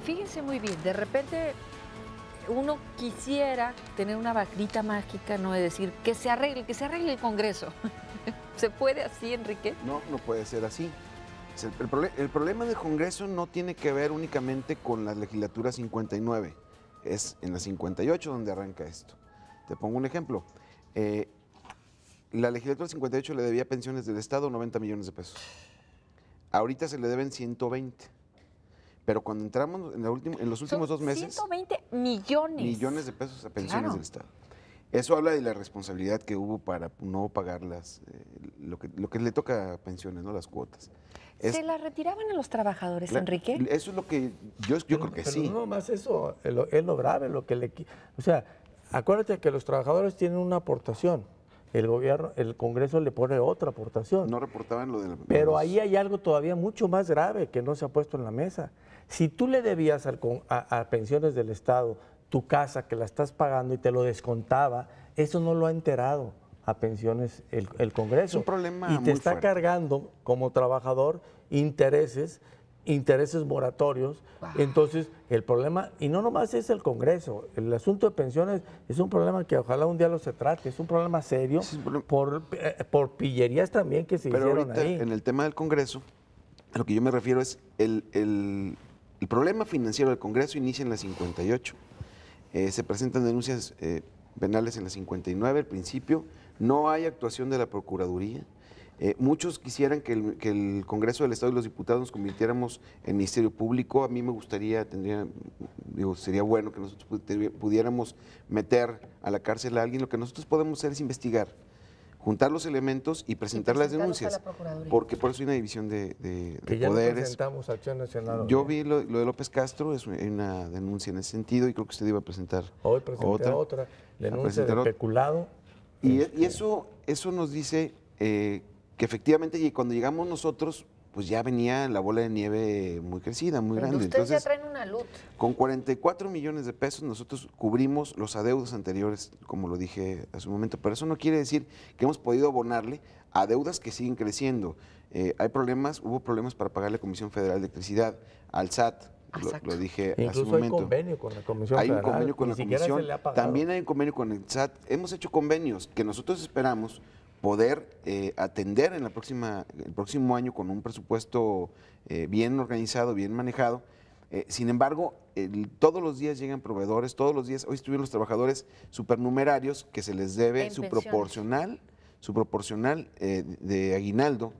fíjense muy bien, de repente uno quisiera tener una varita mágica, ¿no? De decir, que se arregle el Congreso. ¿Se puede así, Enrique? No, no puede ser así. El problema del Congreso no tiene que ver únicamente con la legislatura 59, es en la 58 donde arranca esto. Te pongo un ejemplo. La legislatura 58 le debía pensiones del Estado 90 millones de pesos. Ahorita se le deben 120. Pero cuando entramos en los últimos 2 meses... 120 millones. Millones de pesos a pensiones Claro. del Estado. Eso habla de la responsabilidad que hubo para no pagar lo que le toca a pensiones, ¿no? Las cuotas. ¿Se las retiraban a los trabajadores, Enrique? Eso es lo que yo creo que pero sí. No más eso, es lo grave, lo que o sea, acuérdate que los trabajadores tienen una aportación. El gobierno, el Congreso le pone otra aportación. No reportaban lo de la... Pero ahí hay algo todavía mucho más grave que no se ha puesto en la mesa. Si tú le debías a pensiones del Estado tu casa que la estás pagando y te lo descontaba, eso no lo ha enterado a pensiones el Congreso. Es un problema y te muy está fuerte. cargando como trabajador intereses moratorios. Wow. Entonces, el problema, y no nomás es el Congreso, el asunto de pensiones es un problema que ojalá un día lo se trate, es un problema serio Sí, es un problema. por pillerías también que se Pero hicieron ahorita, ahí. en el tema del Congreso, a lo que yo me refiero es el problema financiero del Congreso inicia en la 58. Se presentan denuncias penales en la 59, al principio. No hay actuación de la Procuraduría. Muchos quisieran que el Congreso del Estado y los diputados nos convirtiéramos en Ministerio Público. A mí me gustaría, sería bueno que nosotros pudiéramos meter a la cárcel a alguien. Lo que nosotros podemos hacer es investigar, juntar los elementos y presentar las presentarlos denuncias. a la Procuraduría. Porque por eso hay una división de Que ya no poderes. presentamos Acción Nacional. Yo vi lo de López Castro, es una denuncia en ese sentido y creo que usted iba a presentar Hoy presenté otra denuncia de peculado. Y eso nos dice que efectivamente cuando llegamos nosotros, pues ya venía la bola de nieve muy crecida, muy Pero grande. ustedes Entonces, ya traen una luz. con 44 millones de pesos nosotros cubrimos los adeudos anteriores, como lo dije hace un momento, pero eso no quiere decir que hemos podido abonarle a deudas que siguen creciendo. Hubo problemas para pagar la Comisión Federal de Electricidad, al SAT, lo dije hace un Incluso hay momento. convenio con la Comisión Hay un Federal, convenio con ni la siquiera Comisión, se le ha pagado. también hay un convenio con el SAT. Hemos hecho convenios que nosotros esperamos poder atender en el próximo año con un presupuesto bien organizado, bien manejado. Sin embargo, todos los días llegan proveedores, todos los días, hoy estuvieron los trabajadores supernumerarios que se les debe En su pensiones. proporcional de aguinaldo,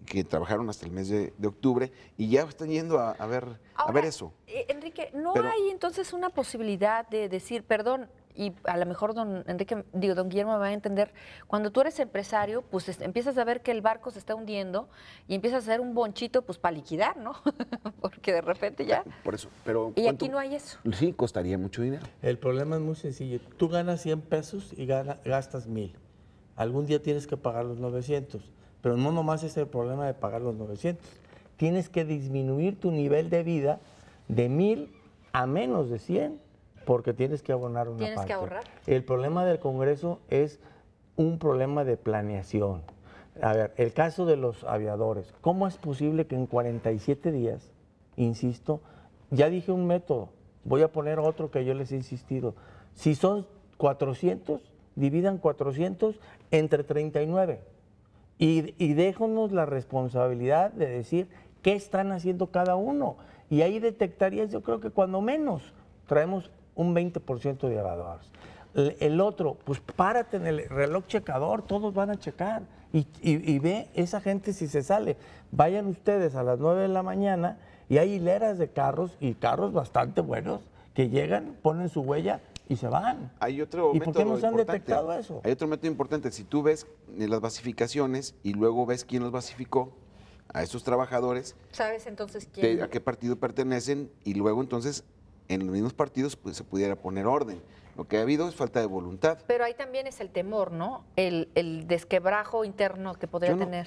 que trabajaron hasta el mes de octubre y ya están yendo a ver Ahora, eso. Enrique, ¿no Pero- hay entonces una posibilidad de decir, perdón, y a lo mejor don Guillermo me va a entender, cuando tú eres empresario, pues empiezas a ver que el barco se está hundiendo y empiezas a hacer un bonchito pues para liquidar, ¿no? Porque de repente ya... Por eso, pero Y ¿cuánto? aquí no hay eso. Sí, costaría mucho dinero. El problema es muy sencillo. Tú ganas 100 pesos y gastas 1000. Algún día tienes que pagar los 900. Pero no nomás es el problema de pagar los 900. Tienes que disminuir tu nivel de vida de 1000 a menos de 100 porque tienes que abonar una Tienes parte. que ahorrar. El problema del Congreso es un problema de planeación. A ver, el caso de los aviadores. ¿Cómo es posible que en 47 días, insisto, ya dije un método, voy a poner otro que yo les he insistido. Si son 400, dividan 400 entre 39 y déjanos la responsabilidad de decir qué están haciendo cada uno. Y ahí detectarías, yo creo que cuando menos traemos un 20% de aviadores. El otro, pues párate en el reloj checador, todos van a checar y ve esa gente si se sale. Vayan ustedes a las 9 de la mañana y hay hileras de carros y carros bastante buenos que llegan, ponen su huella y se van. Hay otro ¿Y por qué no se han importante. detectado eso? Hay otro método importante. Si tú ves las basificaciones y luego ves quién los basificó a esos trabajadores, ¿Sabes entonces quién? a qué partido pertenecen y luego entonces en los mismos partidos pues, se pudiera poner orden. Lo que ha habido es falta de voluntad. Pero ahí también es el temor, ¿no? El desquebrajo interno que podría Yo no- tener.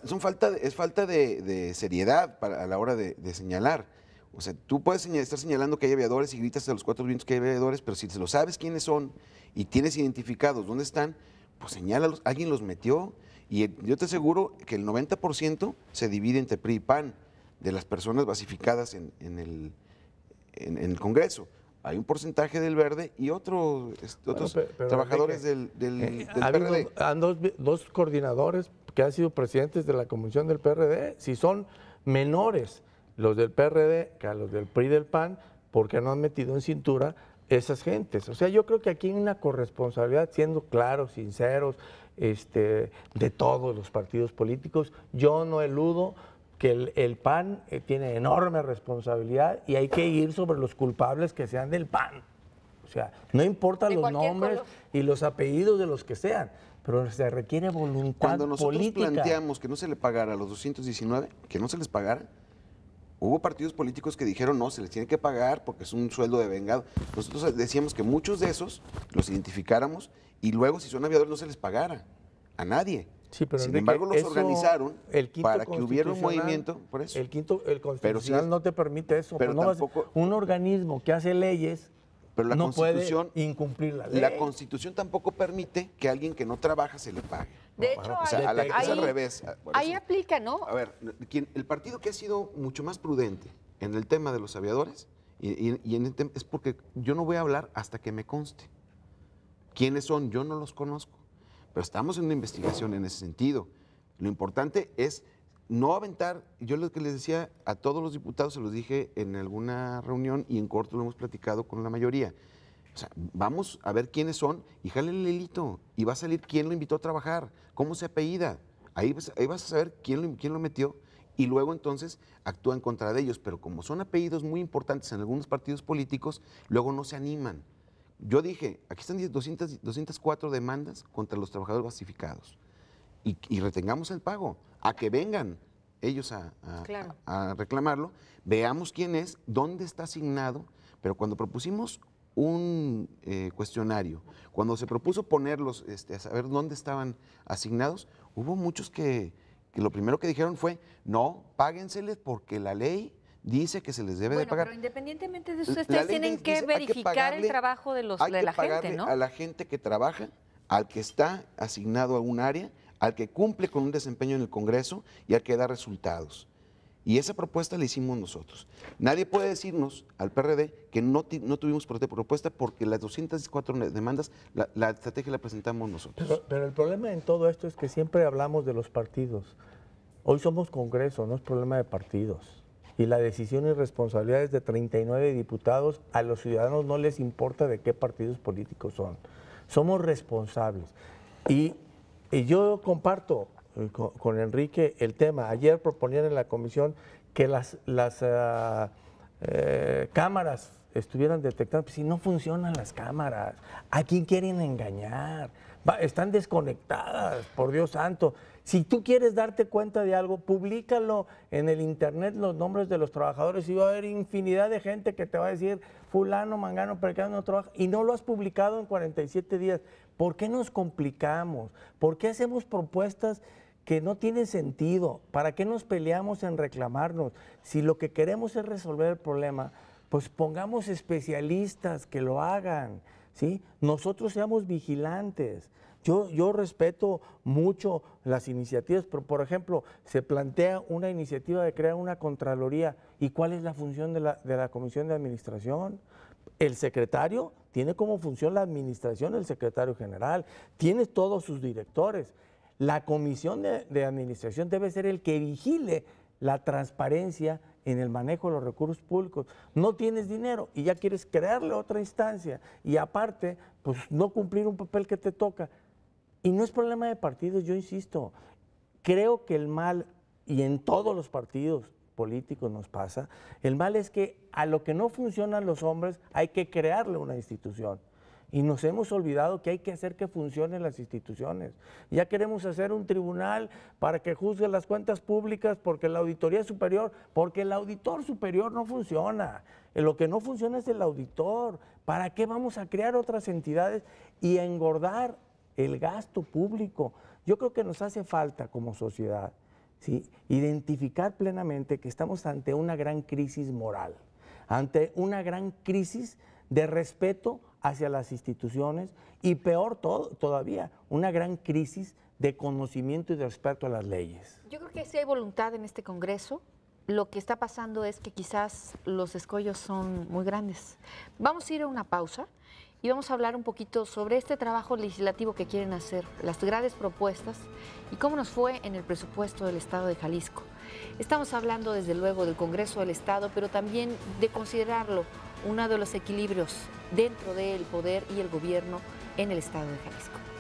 Es falta de seriedad a la hora de señalar. O sea, tú puedes estar señalando que hay aviadores y gritas a los cuatro vientos que hay aviadores, pero si se lo sabes quiénes son y tienes identificados dónde están, pues señálalos, alguien los metió. Y yo te aseguro que el 90% se divide entre PRI y PAN. de las personas basificadas en el Congreso. Hay un porcentaje del Verde y otros pero trabajadores Enrique, del ha habido PRD. dos coordinadores que han sido presidentes de la comisión del PRD. Si son menores los del PRD que a los del PRI y del PAN, ¿por qué no han metido en cintura esas gentes? O sea, yo creo que aquí hay una corresponsabilidad, siendo claros, sinceros, de todos los partidos políticos. Yo no eludo que el PAN tiene enorme responsabilidad y hay que ir sobre los culpables que sean del PAN. O sea, no importa De los cualquier nombres color. y los apellidos de los que sean, pero se requiere voluntad Cuando nosotros política. planteamos que no se le pagara a los 219, que no se les pagara, hubo partidos políticos que dijeron no, se les tiene que pagar porque es un sueldo de vengado. Nosotros decíamos que muchos de esos los identificáramos y luego si son aviadores no se les pagara a nadie. Sí, pero Sin Enrique, embargo, los eso, organizaron el quinto para que hubiera un constitucional, movimiento por eso. El constitucional sí es- no te permite eso. pero no tampoco- un organismo que hace leyes Pero la no puede Constitución, incumplir la ley. la Constitución tampoco permite que a alguien que no trabaja se le pague. De hecho, O sea, a la que es al ahí- revés. Por ahí eso. aplica, ¿no? A ver, el partido que ha sido mucho más prudente en el tema de los aviadores y en el tema, es porque yo no voy a hablar hasta que me conste. ¿Quiénes son? Yo no los conozco. Pero estamos en una investigación en ese sentido. Lo importante es no aventar, yo lo que les decía a todos los diputados, se los dije en alguna reunión y en corto lo hemos platicado con la mayoría. O sea, vamos a ver quiénes son y jale el hilito y va a salir quién lo invitó a trabajar, cómo se apellida. Ahí vas a saber quién lo metió y luego entonces actúa en contra de ellos. Pero como son apellidos muy importantes en algunos partidos políticos, luego no se animan. Yo dije, aquí están 204 demandas contra los trabajadores basificados y retengamos el pago, a que vengan ellos Claro. a reclamarlo, veamos quién es, dónde está asignado, pero cuando propusimos un cuestionario, cuando se propuso ponerlos a saber dónde estaban asignados, hubo muchos que lo primero que dijeron fue, no, páguenseles porque la ley dice que se les debe de Bueno, pagar. pero independientemente de eso, La ustedes ley tienen que dice, hay verificar el pagarle- trabajo de hay la que gente, pagarle ¿no? a la gente que trabaja, al que está asignado a un área, al que cumple con un desempeño en el Congreso y al que da resultados. Y esa propuesta la hicimos nosotros. Nadie puede decirnos al PRD que no tuvimos propuesta porque las 204 demandas, la estrategia la presentamos nosotros. Pero el problema en todo esto es que siempre hablamos de los partidos. Hoy somos Congreso, no es problema de partidos. Y la decisión y responsabilidad es de 39 diputados. A los ciudadanos no les importa de qué partidos políticos son. Somos responsables. Y yo comparto con Enrique el tema. Ayer proponían en la comisión que las cámaras estuvieran detectando. Pues si no funcionan las cámaras, ¿a quién quieren engañar? Están desconectadas, por Dios santo. Si tú quieres darte cuenta de algo, públicalo en el internet los nombres de los trabajadores y va a haber infinidad de gente que te va a decir fulano, mangano, percano no trabaja y no lo has publicado en 47 días. ¿Por qué nos complicamos? ¿Por qué hacemos propuestas que no tienen sentido? ¿Para qué nos peleamos en reclamarnos? Si lo que queremos es resolver el problema, pues pongamos especialistas que lo hagan, ¿sí? Nosotros seamos vigilantes. Yo respeto mucho las iniciativas, pero por ejemplo, se plantea una iniciativa de crear una Contraloría. ¿Y cuál es la función de la Comisión de Administración? El secretario tiene como función la administración, el secretario general, tiene todos sus directores. La Comisión de Administración debe ser el que vigile la transparencia en el manejo de los recursos públicos. No tienes dinero y ya quieres crearle otra instancia y aparte, pues no cumplir un papel que te toca. Y no es problema de partidos, yo insisto, creo que el mal, y en todos los partidos políticos nos pasa, el mal es que a lo que no funcionan los hombres hay que crearle una institución. Y nos hemos olvidado que hay que hacer que funcionen las instituciones. Ya queremos hacer un tribunal para que juzgue las cuentas públicas porque la auditoría superior, porque el auditor superior no funciona. Lo que no funciona es el auditor. ¿Para qué vamos a crear otras entidades y a engordar el gasto público? Yo creo que nos hace falta como sociedad, ¿sí?, identificar plenamente que estamos ante una gran crisis moral, ante una gran crisis de respeto hacia las instituciones y peor todavía, una gran crisis de conocimiento y de respeto a las leyes. Yo creo que sí hay voluntad en este Congreso lo que está pasando es que quizás los escollos son muy grandes. Vamos a ir a una pausa y vamos a hablar un poquito sobre este trabajo legislativo que quieren hacer, las grandes propuestas y cómo nos fue en el presupuesto del Estado de Jalisco. Estamos hablando desde luego del Congreso del Estado, pero también de considerarlo uno de los equilibrios dentro del poder y el gobierno en el Estado de Jalisco.